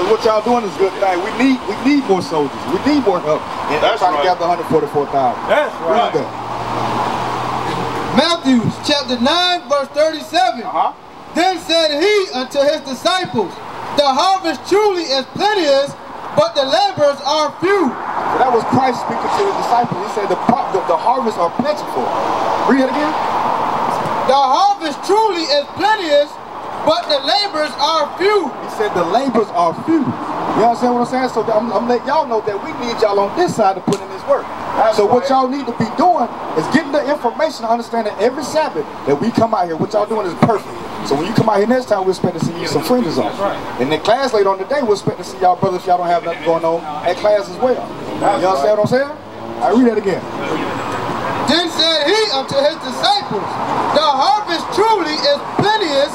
Because what y'all doing is a good thing. We need more soldiers. We need more help. And that's trying to gather 144,000. That's right. Matthew chapter 9 verse 37. Then said he unto his disciples, the harvest truly is plenteous, but the laborers are few. So that was Christ speaking to his disciples. He said the harvest are plentiful. Read it again. The harvest truly is plenteous, but the laborers are few. He said the laborers are few. You understand what I'm saying? So I'm letting y'all know that we need y'all on this side to put in this work. So what y'all need to be doing is getting the information to understand that every Sabbath that we come out here, what y'all doing is perfect. So when you come out here next time, we'll expect to see you some friends on. And in class later on today, we'll expect to see y'all brothers if y'all don't have nothing going on at class as well. You understand what I'm saying? I read that again. Then said he unto his disciples, the harvest truly is plenteous,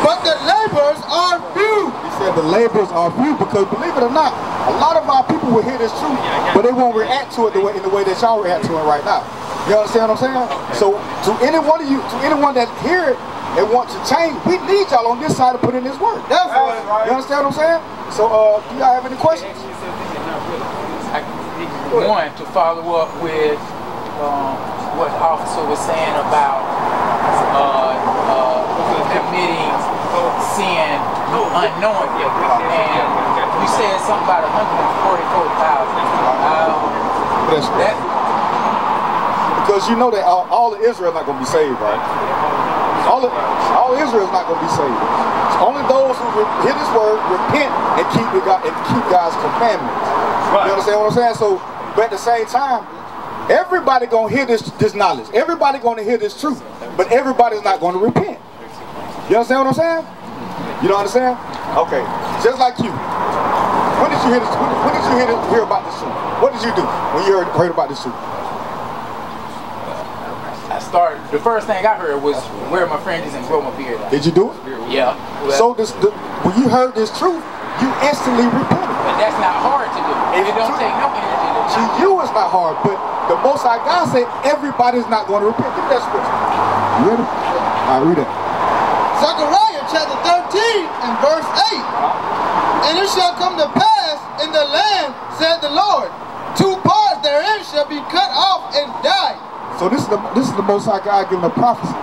but the laborers are few. He said the laborers are few because, believe it or not, a lot of our people will hear this truth, but they won't react to it in the way that y'all react to it right now. You understand what I'm saying? So to any one of you, to anyone that hear it and want to change, we need y'all on this side to put in this work. That's right. You understand what I'm saying? So do y'all have any questions? One, to follow up with what the officer was saying about committing sin unknowingly, and you said something about 144,000. Because you know that all of Israel is not going to be saved, right? All Israel is not going to be saved. It's only those who hear this word, repent, and keep God's commandments. You understand what I'm saying? So, but at the same time, everybody gonna hear this knowledge. Everybody gonna hear this truth, but everybody's not gonna repent. You understand what I'm saying? You don't understand? Okay, just like you. When did you hear this? When did you hear about this truth? What did you do when you heard about this truth? The first thing I heard was wear my fringes and grow my beard out. Did you do it? Yeah. So when you heard this truth, you instantly repented. But that's not hard to do. It don't take no energy to do. To you it's not hard, but the Most High God said everybody's not going to repent. Give me that scripture. You ready? All right, read it. Zechariah chapter 13 and verse 8. And it shall come to pass in the land, said the Lord, 2 parts therein shall be cut off and die. So this is the Most High God giving a prophecy.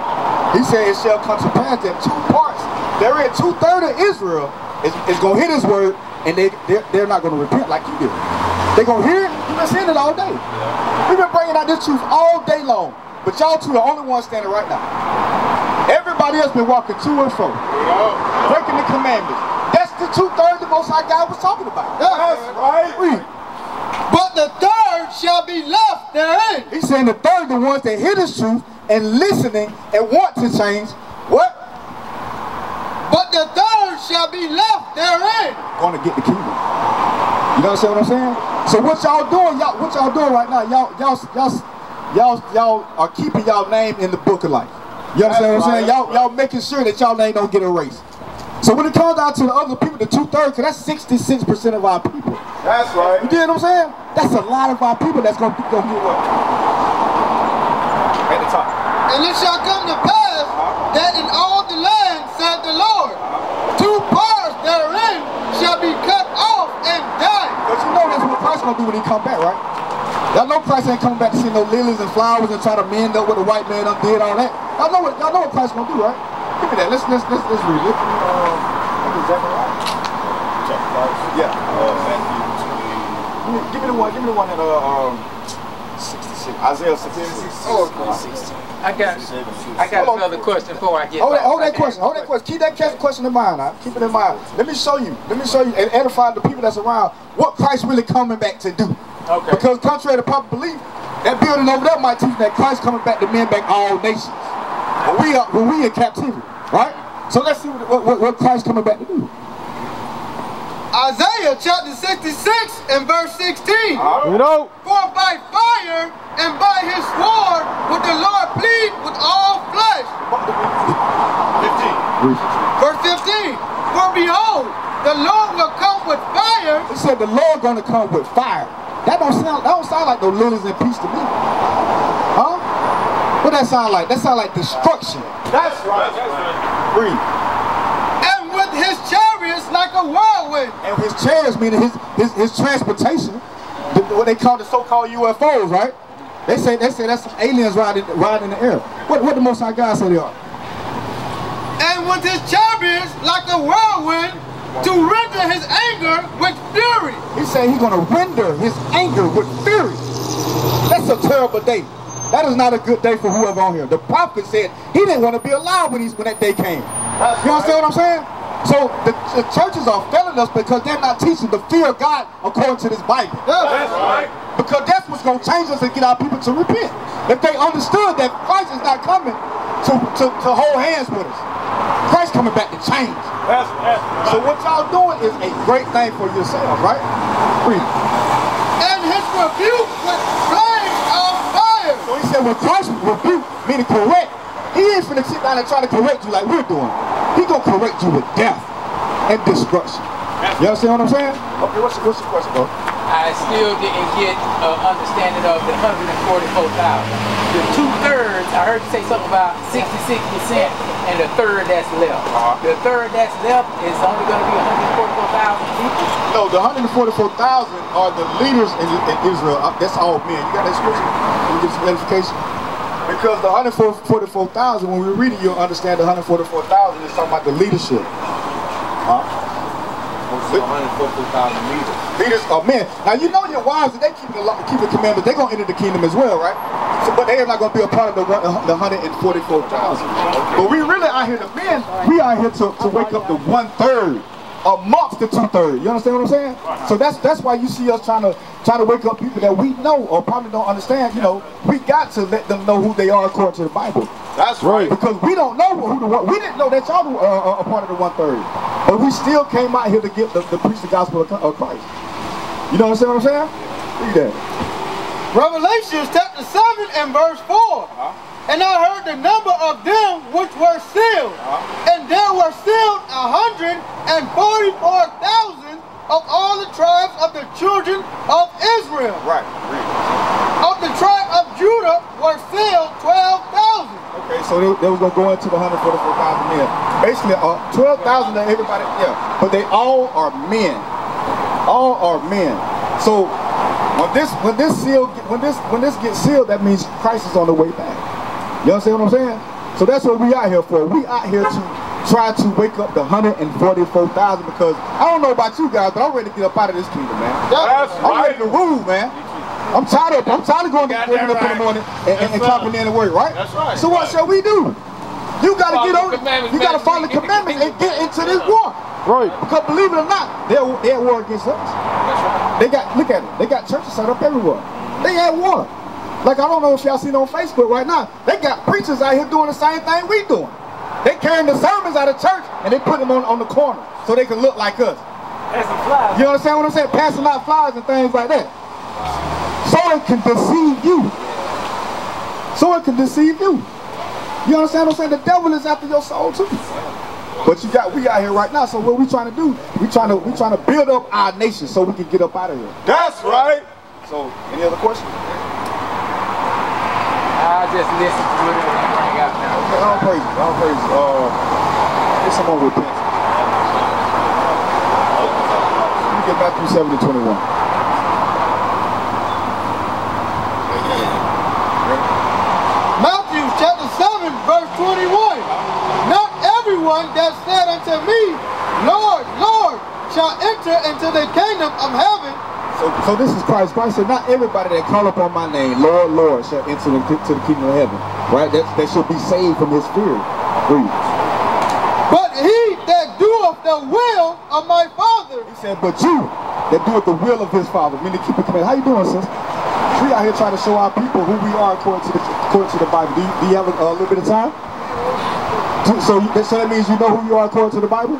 He said it shall come to pass that 2 parts, therein 2/3 of Israel is going to hear this word, and they're not going to repent like you did. They're going to hear it. You've been saying it all day. We've been bringing out this truth all day long, but y'all two are the only ones standing right now. Everybody else been walking to and fro, breaking the commandments. That's the 2/3 the Most High God was talking about. That's right. Read. But the 1/3 shall be left therein. He's saying the 1/3, the ones that hear this truth and listening and want to change. What? But the 1/3 shall be left therein. Going to get the kingdom. You understand what I'm saying? So what y'all doing? What y'all doing right now? Y'all are keeping y'all name in the book of life. You understand what I'm saying? Y'all making sure that y'all name don't get erased. So when it comes down to the other people, the 2/3, because that's 66% of our people. That's right. You get what I'm saying? That's a lot of our people that's gonna get what? At the top. And it shall come to pass that in all the land, said the Lord, 2 parts therein shall be cut off and die. But you know that's what Christ gonna do when he come back, right? Y'all know Christ ain't coming back to see no lilies and flowers and try to mend up what the white man done did, all that. Y'all know what Christ gonna do, right? Give me that. Let's read it. Yeah. Give me the one at 66. Isaiah 66. Oh, I got another question before I get. Hold that question. Keep that question in mind. Keep it in mind. Let me show you and edify the people that's around what Christ really coming back to do. Okay. Because contrary to popular belief, that building over there might teach that Christ coming back to mend back all nations. When we in captivity, right? So let's see what Christ coming back to do. Isaiah chapter 66 and verse 16. You know. For by fire and by his sword would the Lord plead with all flesh. 15. Verse 15. For behold, the Lord will come with fire. He said the Lord gonna come with fire. That don't sound like no lilies and peace to me. Huh? What that sound like? That sound like destruction. That's right. Read. And with his chariots like a whirlwind. whirlwind. And his chairs, meaning his transportation, what they call the so-called UFOs, right? They say that's some aliens riding in the air. What the Most High God say they are? And with his chariots like a whirlwind, to render his anger with fury. He said he's going to render his anger with fury. That's a terrible day. That is not a good day for whoever on here. The prophet said he didn't want to be alive when that day came. You understand what I'm saying? So the churches are failing us because they're not teaching the fear of God according to this Bible. That's right. Because that's what's going to change us and get our people to repent. If they understood that Christ is not coming to hold hands with us. Christ coming back to change. So what y'all doing is a great thing for yourselves, right? Read it. And his rebuke with flames of fire. So he said when Christ rebuke, meaning correct, he ain't finna sit down and try to correct you like we're doing. He gonna correct you with death and destruction. You understand what I'm saying? Okay, what's your question, bro? I still didn't get an understanding of the 144,000. The 2/3, I heard you say something about 66%, and the third that's left. The third that's left is only going to be 144,000 people. No, the 144,000 are the leaders in Israel. That's all men. You got that scripture? Can you give some clarification? Because the 144,000, when we read it, you'll understand the 144,000 is talking about the leadership. 144,000 leaders. Leaders are men. Now you know your wives, if they keep the commandments, they're going to enter the kingdom as well, right? So, but they are not going to be a part of the 144,000. But we really out here, the men, we are here to wake up the 1/3 amongst the 2/3. You understand what I'm saying? So that's why you see us trying to wake up people that we know or probably don't understand. You know, we got to let them know who they are according to the Bible. That's right. Because we don't know we didn't know that y'all are a part of the 1/3. But we still came out here to get the preach the gospel of Christ. You know what I'm saying? Read that. Revelation chapter 7 and verse 4. And I heard the number of them which were sealed. And there were sealed 144,000 of all the tribes of the children of Israel. Right. Of the tribe of Judah were sealed 12,000. Okay, so they was going to go into the 144,000 men. Basically, 12,000 of everybody, yeah. But they all are men. All are men. So when this gets sealed, that means Christ is on the way back. You understand what I'm saying? So that's what we out here for. We out here to try to wake up the 144,000 because I don't know about you guys, but I'm ready to get up out of this kingdom, man. I'm ready to rule, man. I'm tired of going to waking up in the morning and clocking in and work, right? That's right. So what shall we do? You got to get on it. You got to follow the commandments and get into this war. Right. Because believe it or not, they're at war against us. That's right. Look at it. They got churches set up everywhere. They at war. Like, I don't know if y'all seen on Facebook right now, they got preachers out here doing the same thing we doing. They carrying the sermons out of church and they put them on the corner so they can look like us. You understand what I'm saying? Passing out flyers and things like that. So it can deceive you. So it can deceive you. You understand what I'm saying? The devil is after your soul too. But we out here right now, so what we trying to do, we trying to build up our nation so we can get up out of here. That's right. So, any other questions? I just listen to it and bring out now. Okay, all praise. Get some more repentance. Let me get Matthew 7:21. Matthew chapter 7 verse 21. Not everyone that said unto me, Lord, Lord, shall enter into the kingdom of heaven. So this is Christ. Christ said, not everybody that call upon my name, Lord, Lord, shall enter into the kingdom of heaven. Right? That should be saved from his fear. Read. But he that doeth the will of my Father. He said, but you that doeth the will of his Father, meaning keep the command. How you doing, sis? We out here trying to show our people who we are according to the Bible. Do you have a little bit of time? So that means you know who you are according to the Bible?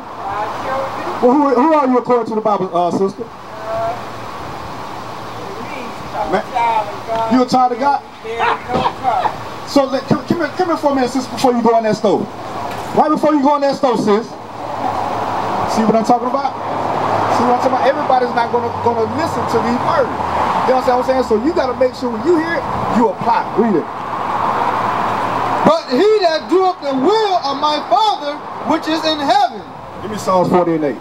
Well, who are you according to the Bible, sister? You a child of God? So come here for a minute, sis, before you go on that stove. Right before you go on that stove, sis. See what I'm talking about? See what I'm talking about? Everybody's not gonna listen to these words. You know what I'm saying? So you gotta make sure when you hear it, you apply. Read it. But he that doeth the will of my Father which is in heaven. Give me Psalms 40:8.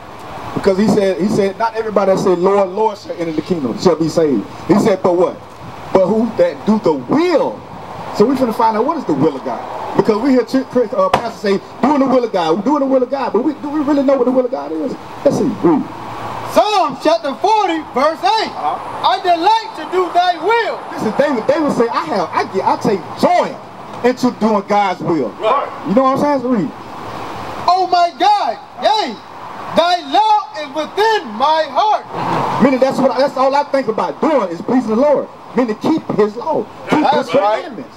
Because he said, not everybody that said, Lord, Lord shall enter the kingdom, shall be saved. He said, but what? But who that do the will. So we're finna find out what is the will of God. Because we hear pastors say, doing the will of God, we're doing the will of God, but do we really know what the will of God is? Let's see, read. Psalm chapter 40, verse 8. I delight to do thy will. Listen, David said, I take joy into doing God's will. Right. You know what I'm saying? So read. Oh my God, yea, thy law is within my heart. Meaning that's all I think about doing is pleasing the Lord. Meaning keep his law, keep his commandments.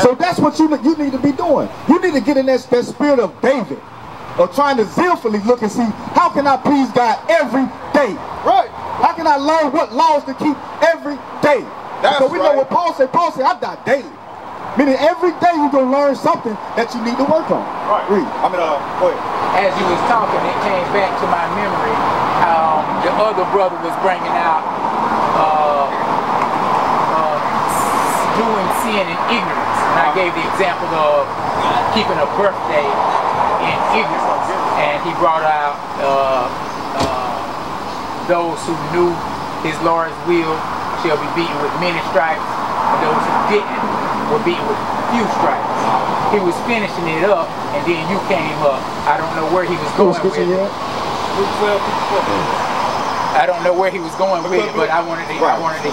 So that's what you need to be doing. You need to get in that spirit of David, of trying to zealfully look and see, how can I please God every day? Right. How can I learn what laws to keep every day? So we know what Paul said. Paul said, I die daily. Meaning every day you're going to learn something that you need to work on. Right. Read. Go ahead. As you was talking, it came back to my memory how the other brother was bringing out doing sin in ignorance. And I gave the example of keeping a birthday in ignorance. And he brought out those who knew his Lord's will shall be beaten with many stripes, and those who didn't were beaten with few stripes. He was finishing it up, and then you came up. I don't know where he was going with it. I don't know where he was going with it, but I wanted to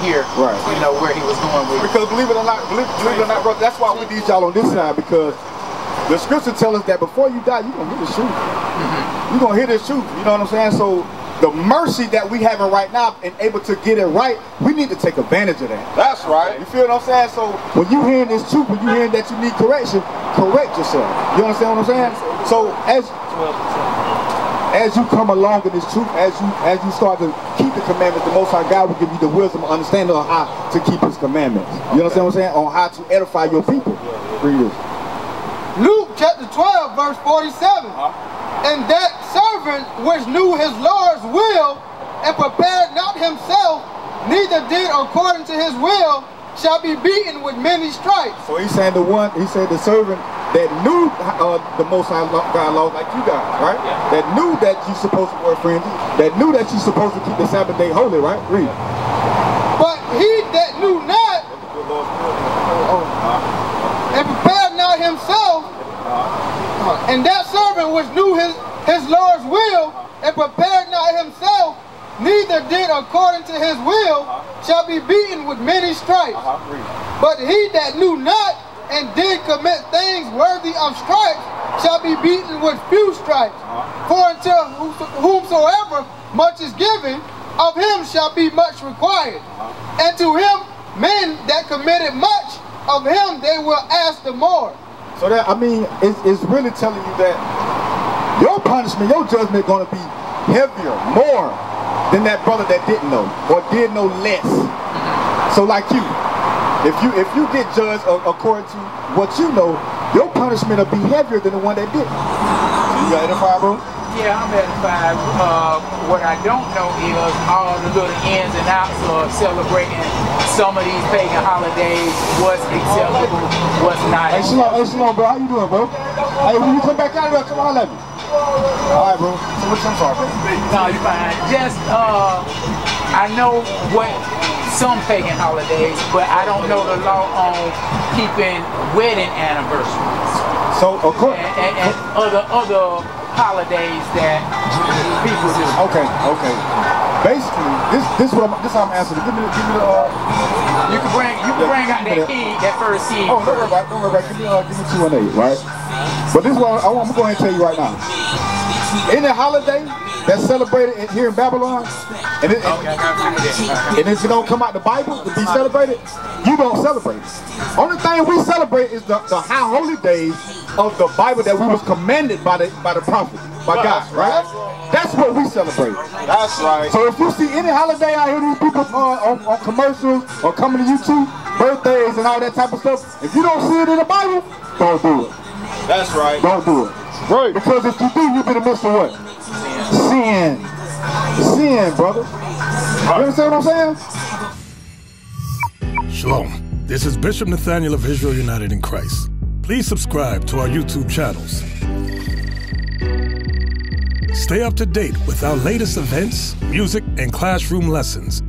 hear, you know, where he was going with it. Because believe it or not, brother, that's why we need y'all on this side, because the scripture tells us that before you die, you're going to hear the truth. You're going to hear the truth. You know what I'm saying? So the mercy that we having right now and able to get it right, we need to take advantage of that. That's right. You feel what I'm saying? So when you hearing this truth, when you hearing that you need correction, correct yourself. You understand what I'm saying? So as you come along in this truth, as you start to keep the commandments, the Most High God will give you the wisdom and understanding on how to keep his commandments. You understand what I'm saying? On how to edify your people. Read this. Luke chapter 12, verse 47. And that servant which knew his Lord's will and prepared not himself, neither did according to his will, shall be beaten with many stripes. So he's saying the servant that knew the Most High God laws like you guys, right? Yeah. That knew that you're supposed to wear fringes, that knew that you're supposed to keep the Sabbath day holy, right? Read. But he that knew not and prepared not himself, and that servant which knew his Lord's will and prepared not himself, neither did according to his will, shall be beaten with many stripes. But he that knew not and did commit things worthy of stripes shall be beaten with few stripes. For unto whomsoever much is given, of him shall be much required. And to him, men that committed much, of him they will ask the more. So that, I mean, it's really telling you that your punishment, your judgment is going to be heavier, more than that brother that didn't know or did know less. So like you, if you get judged according to what you know, your punishment will be heavier than the one that didn't. So you got edified, bro? Yeah, I'm edified. What I don't know is all the little ins and outs of celebrating some of these pagan holidays, what's acceptable, what's not. Hey, Shalom, bro. How you doing, bro? Hey, when you come back out of there, come on, let me. All right, bro. So I'm sorry, bro. No, you're fine. Just, I know what some pagan holidays, but I don't know the law on keeping wedding anniversaries. So, of course. And other holidays that people do. Okay. Basically, this how I'm answering. Give me the You can bring out that key, that first key. Oh, don't worry about it. Give me 2 and 8, right? But this is what I'm going to go ahead and tell you right now. Any holiday that's celebrated here in Babylon, and if it don't come out the Bible to be celebrated, you don't celebrate it. Only thing we celebrate is the high holy days of the Bible that we was commanded by the prophet, by God, right? That's what we celebrate. That's right. So if you see any holiday out here, these people on commercials or coming to YouTube, birthdays and all that type of stuff, if you don't see it in the Bible, don't do it. That's right. Don't do it. Right. Because if you do, you'll be the midst of what? Sin. Sin, brother. You understand what I'm saying? Shalom. This is Bishop Nathaniel of Israel United in Christ. Please subscribe to our YouTube channels. Stay up to date with our latest events, music, and classroom lessons.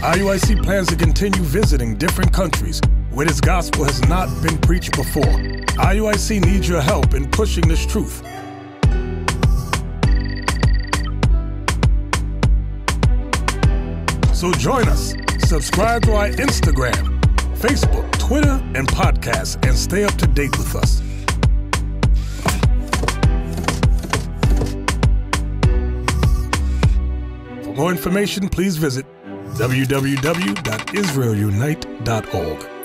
IUIC plans to continue visiting different countries where this gospel has not been preached before. IUIC needs your help in pushing this truth. So join us. Subscribe to our Instagram, Facebook, Twitter, and podcasts, and stay up to date with us. For more information, please visit www.israelunite.org.